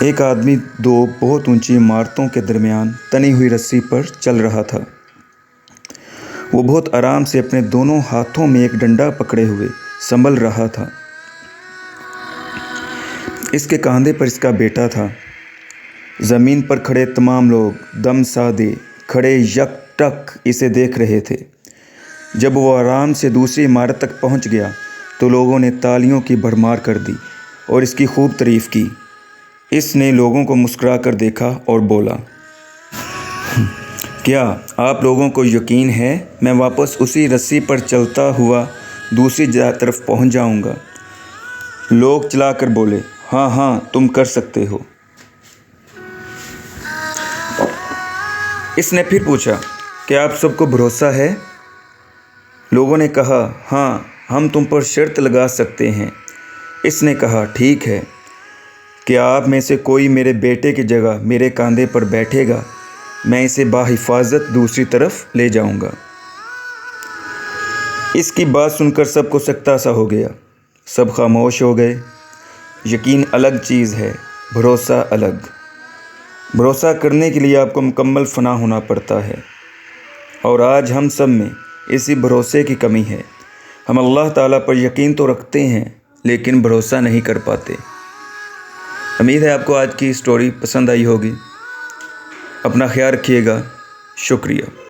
ایک آدمی دو بہت اونچی عمارتوں کے درمیان تنی ہوئی رسی پر چل رہا تھا۔ وہ بہت آرام سے اپنے دونوں ہاتھوں میں ایک ڈنڈا پکڑے ہوئے سنبھل رہا تھا۔ اس کے کاندھے پر اس کا بیٹا تھا۔ زمین پر کھڑے تمام لوگ دم سادے کھڑے یک ٹک اسے دیکھ رہے تھے۔ جب وہ آرام سے دوسری عمارت تک پہنچ گیا تو لوگوں نے تالیوں کی بھرمار کر دی اور اس کی خوب تعریف کی۔ اس نے لوگوں کو مسکرا کر دیکھا اور بولا، کیا آپ لوگوں کو یقین ہے میں واپس اسی رسی پر چلتا ہوا دوسری طرف پہنچ جاؤں گا؟ لوگ چلا کر بولے، ہاں ہاں تم کر سکتے ہو۔ اس نے پھر پوچھا، کیا آپ سب کو بھروسہ ہے؟ لوگوں نے کہا، ہاں ہم تم پر شرط لگا سکتے ہیں۔ اس نے کہا، ٹھیک ہے، کیا آپ میں سے کوئی میرے بیٹے کی جگہ میرے کاندھے پر بیٹھے گا؟ میں اسے بحفاظت دوسری طرف لے جاؤں گا۔ اس کی بات سن کر سب کو سکتہ سا ہو گیا۔ سب خاموش ہو گئے۔ یقین الگ چیز ہے، بھروسہ الگ۔ بھروسہ کرنے کے لیے آپ کو مکمل فنا ہونا پڑتا ہے، اور آج ہم سب میں اسی بھروسے کی کمی ہے۔ ہم اللہ تعالیٰ پر یقین تو رکھتے ہیں لیکن بھروسہ نہیں کر پاتے۔ امید ہے آپ کو آج کی سٹوری پسند آئی ہوگی۔ اپنا خیال رکھیے گا۔ شکریہ۔